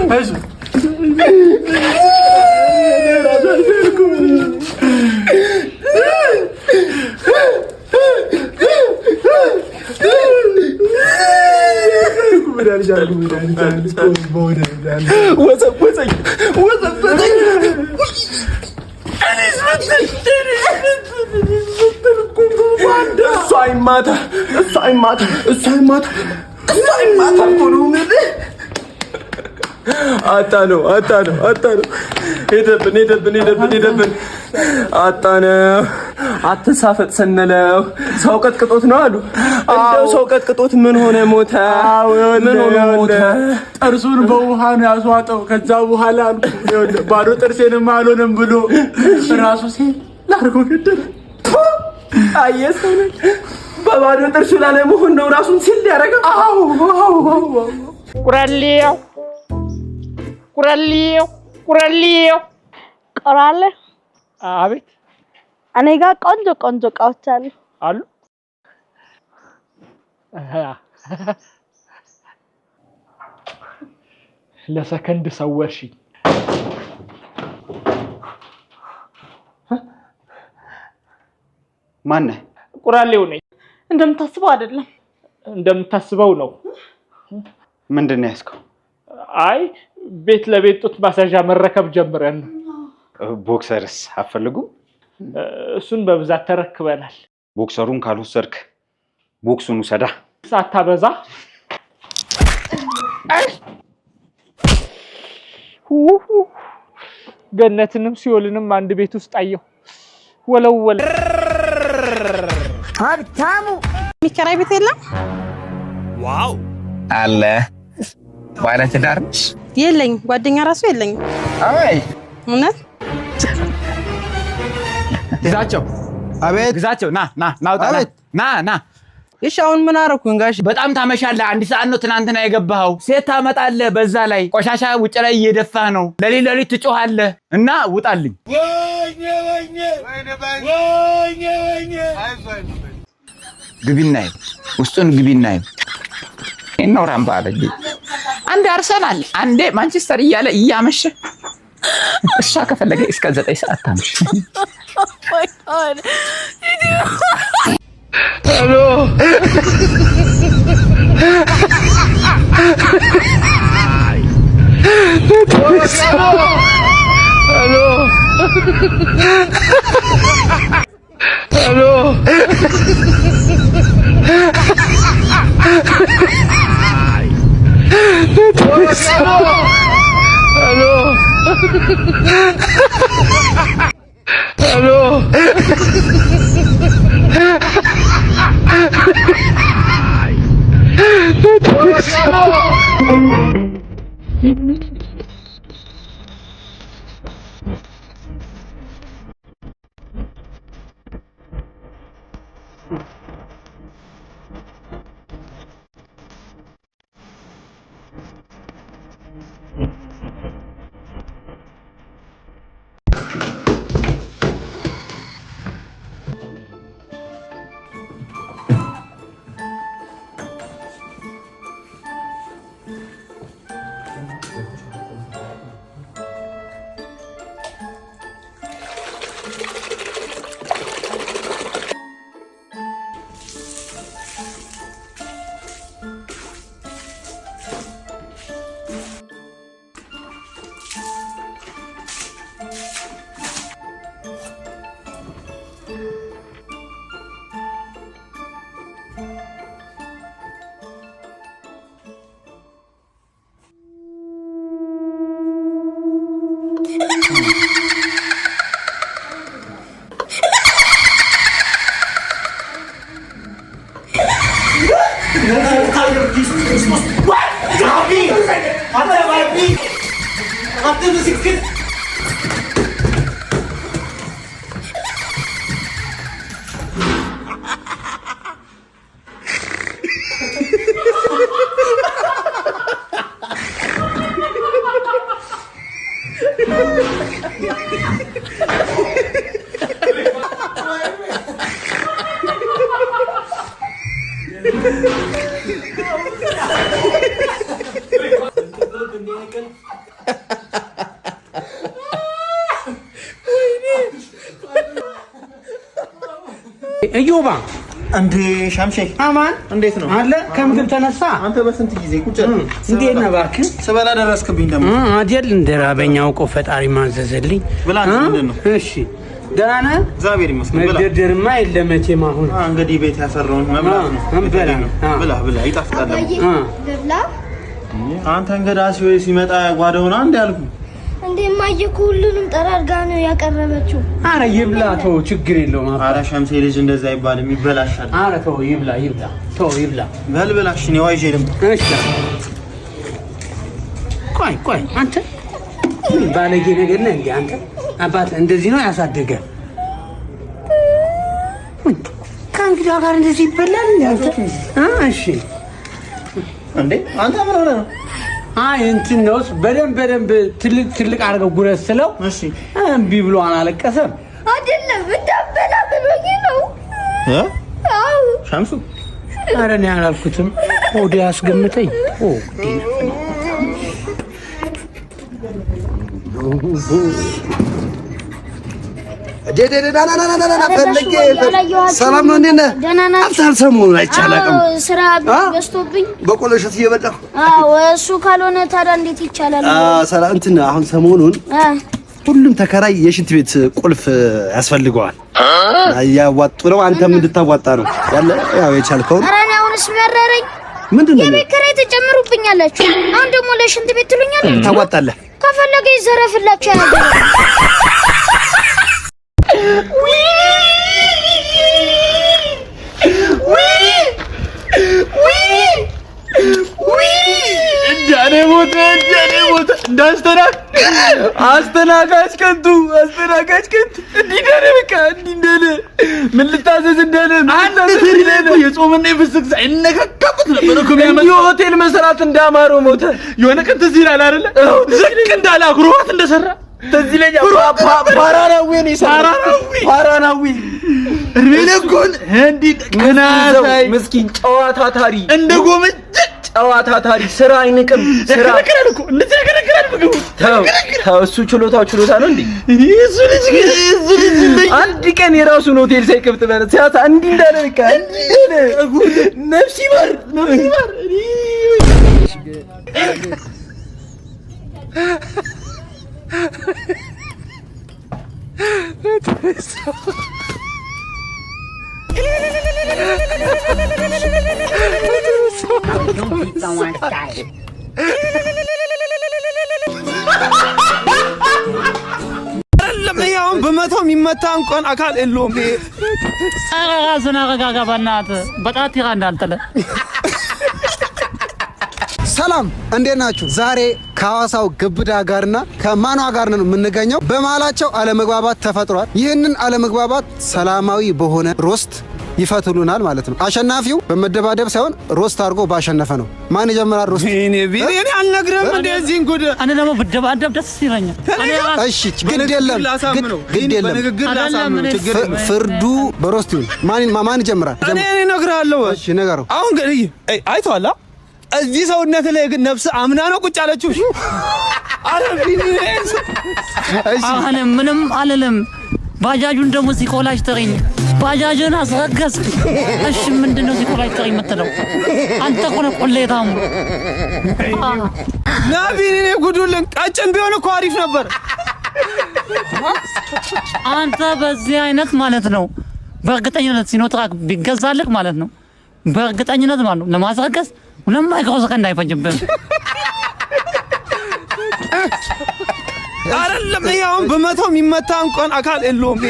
هاجو አጣነው ሄደብን አጣነው አትሳፈጥ ሰነለው ሰው ቀጥቅጦት ነው አሉ እንደው ሰው ቀጥቅጦት ምን ሆነ ሞተ ጥርሱን በውሃ ነው ያስዋጠው ከዛ በኋላ ባዶ ጥርሴንም አልሆነም ብሎ ራሱ ሲል ላርጎ ገደለ አየሰነ በባዶ ጥርሱ ላይ መሆን ነው ራሱን ሲል ያረጋው ቁራሌው ቆራለ አቤት እኔ ጋር ቆንጆ እቃዎች አሉ ለሰከንድ ሰወርሽ ማን ቁራሌው ነኝ እንደምታስበው አይደለም እንደምታስበው ነው ምንድነው ያስከው አይ ቤት ለቤት ጡት ማሳጃ መረከብ ጀምረን ቦክሰርስ አፈልጉ እሱን በብዛት ተረክበናል ቦክሰሩን ካልወሰድክ ቦክሱን ውሰዳ ሳታበዛ ገነትንም ሲኦልንም አንድ ቤት ውስጥ አየሁ ወለወለ ሀብታሙ ሚከራይ ቤት የለም ዋው አለ ባለ ትዳር የለኝ ጓደኛ ራሱ የለኝ አይ እውነት ግዛቸው አቤት ግዛቸው ናውጣ ና እሺ አሁን ምን አረኩኝ ጋሽ በጣም ታመሻለህ አንድ ሰዓት ነው ትናንትና የገባኸው ሴት ታመጣለህ በዛ ላይ ቆሻሻ ውጭ ላይ እየደፋህ ነው ለሊት ትጮሃለህ እና ውጣልኝ ግቢናይ ውስጡን ግቢናይ እነውራም ባለኝ አንድ አርሰናል አንዴ ማንቸስተር እያለ እያመሸ እሷ ከፈለገ እስከ 9 ሰዓት ታምሽ ሄሎ እዮባ እንዴ ሻምሼ አማን እንዴት ነው አለ ከምግብ ተነሳ አንተ በስንት ጊዜ ቁጭ እንዴት ነው እባክህ ስበላ ደረስክብኝ ደግሞ አይደል እንደራበኛው እኮ ፈጣሪ ማዘዘልኝ ብላ ምንድን ነው እሺ ደህና ነህ እግዚአብሔር ይመስገን ብላ መደርደርማ የለም መቼም አሁን እንግዲህ ቤት ያፈራውን መብላት ነው ብላ ይጣፍጣል ብላ አንተ እንግዳ ሲመጣ ጓዳውና እንዴ አልኩ እንዴ ማየኩ ሁሉንም ጠራርጋ ነው ያቀረበችው አረ ይብላ ተው ችግር የለውም አረ ሻምሴ ልጅ እንደዛ ይባልም ይበላሻል አረ ተው ይብላ ተው ይብላ በልበላሽ ነው አይጄልም እሺ ቆይ አንተ ባለጌ ነገር ነህ እንዴ አንተ አባት እንደዚህ ነው ያሳደገ ከእንግዳ ጋር እንደዚህ ይበላል አንተ እሺ እንዴ አንተ ምን ሆነ ነው አይ እንትን ነው በደንብ ትልቅ አድርገው ጉረስ ስለው እሺ እምቢ ብሎ አላለቀሰም አይደለም እንደበላ ብሎኝ ነው አው ሻምሱ ኧረ እኔ አላልኩትም ወደ ያስገምተኝ ዲና ሰላም ነው እንዴ ነህ አፍታል ሰሞኑን አይቻላቅም ስራ ገዝቶብኝ በቆሎሽት እየበጣሁ እሱ ካልሆነ ታዲያ እንዴት ይቻላል ሰላም እንትን አሁን ሰሞኑን ሁሉም ተከራይ የሽንት ቤት ቁልፍ ያስፈልገዋል ያዋጡ ነው አንተም እንድታዋጣ ነው ያለ ያው የቻልከው ኧረ እኔ አሁንስ መረረኝ ምንድነው የቤት ኪራይ ተጨምሩብኛላችሁ አሁን ደግሞ ለሽንት ቤት ትሉኛላችሁ ታዋጣለህ ከፈለገ ይዘረፍላችሁ ያለው ጃኔ ሞተ አስተናጋጅ ከንቱ እንዲደረ በቃ እንዲደለ ምን ልታዘዝ እንደለ አንተ ትሪለህ የጾምና የፍስክ ሳይነካካበት ነበር እኮ የሚያመጣው ሆቴል መሰራት እንዳማረው ሞተ የሆነ ቀን ትዝ ይላል አይደለ ዝቅ እንዳለ አክሮባት እንደሰራ ተዚህ ለኛ ፓራናዊ እርሜለኩን እንዲ ከናሳይ ምስኪን ጨዋታ ታሪ እንደ ጎመጅ ጨዋታ ታሪ ስራ አይንቅም ስራ ከረከረልኩ እንደዚህ ከረከረል ምግቡ ታው እሱ ችሎታ ነው እንዴ እሱ ልጅ አንድ ቀን የራሱን ሆቴል ሳይከፍት ማለት ሲያሳ እንዲ እንዳለ በቃ ነፍሲ ማር ለምን በመቶ የሚመታ እንኳን አካል የለውም ራስን አረጋጋ በእናትህ በጣት ይራንዳልተለ ሰላም እንዴት ናችሁ ዛሬ ከሐዋሳው ግብዳ ጋርና ከማኗ ጋር ነው የምንገኘው በመሃላቸው አለመግባባት ተፈጥሯል ይህንን አለመግባባት ሰላማዊ በሆነ ሮስት ይፈቱሉናል ማለት ነው አሸናፊው በመደባደብ ሳይሆን ሮስት አድርጎ ባሸነፈ ነው ማን ይጀምራል ሮስት እኔ አልነግርህም እንደዚህ እንጉድ እኔ ደግሞ ብደባደብ ደስ ይለኛል እሺ ግድ የለም በንግግር ላሳምነው ችግር ፍርዱ በሮስት ይሁን ማን ይጀምራል እኔ እነግርሃለሁ እሺ ነገረው አሁን ግን አይተዋላ እዚህ ሰውነት ላይ ግን ነፍስ አምና ነው ቁጭ አለችው አረፊኒ እሺ አሁን ምንም አልልም ባጃጁን ደግሞ ሲቆላሽ ተረኝ ባጃጅን አስረገስ እሺ ምንድነው ሲቆላሽ ተረኝ የምትለው አንተ ቆነ ቆሌታም ናቢኒ ጉዱልን ቀጭን ቢሆን እኮ አሪፍ ነበር አንተ በዚህ አይነት ማለት ነው በእርግጠኝነት ሲኖትራክ ቢገዛልክ ማለት ነው በእርግጠኝነት ማለት ነው ለማስረገስ ምንም አይቆሰከ እንዳይፈጅብህ አይደለም ያው በመቶ የሚመታ እንኳን አካል የለውም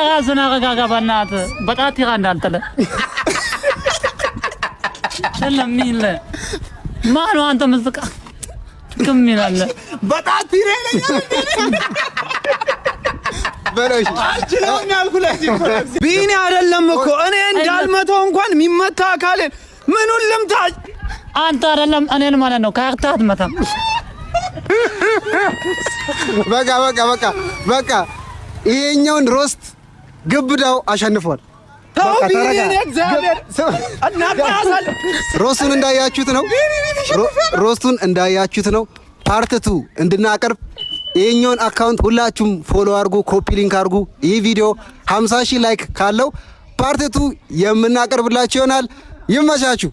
ራስን አረጋጋ በእናትህ በጣት ይራንዳልተለ ስለሚል ማን አንተ መስቃ ጥቅም ይላል በጣት ይረኛል በረሽ አችላውን ያልኩላችሁ ቢኒ አይደለም እኮ እኔ እንዳልመተው እንኳን የሚመታ አካል ምኑን ልምታ አንተ አይደለም እኔን ማለት ነው ካርታት መታም በቃ ይሄኛውን ሮስት ግብዳው አሸንፏል ተው ቢኒ እግዚአብሔር እናባሳል ሮስቱን እንዳያችሁት ነው። ፓርት 2 እንድናቀርብ የኛውን አካውንት ሁላችሁም ፎሎ አድርጉ፣ ኮፒ ሊንክ አድርጉ። ይህ ቪዲዮ 50,000 ላይክ ካለው ፓርት 2 የምናቀርብላችሁ ይሆናል። ይመቻችሁ።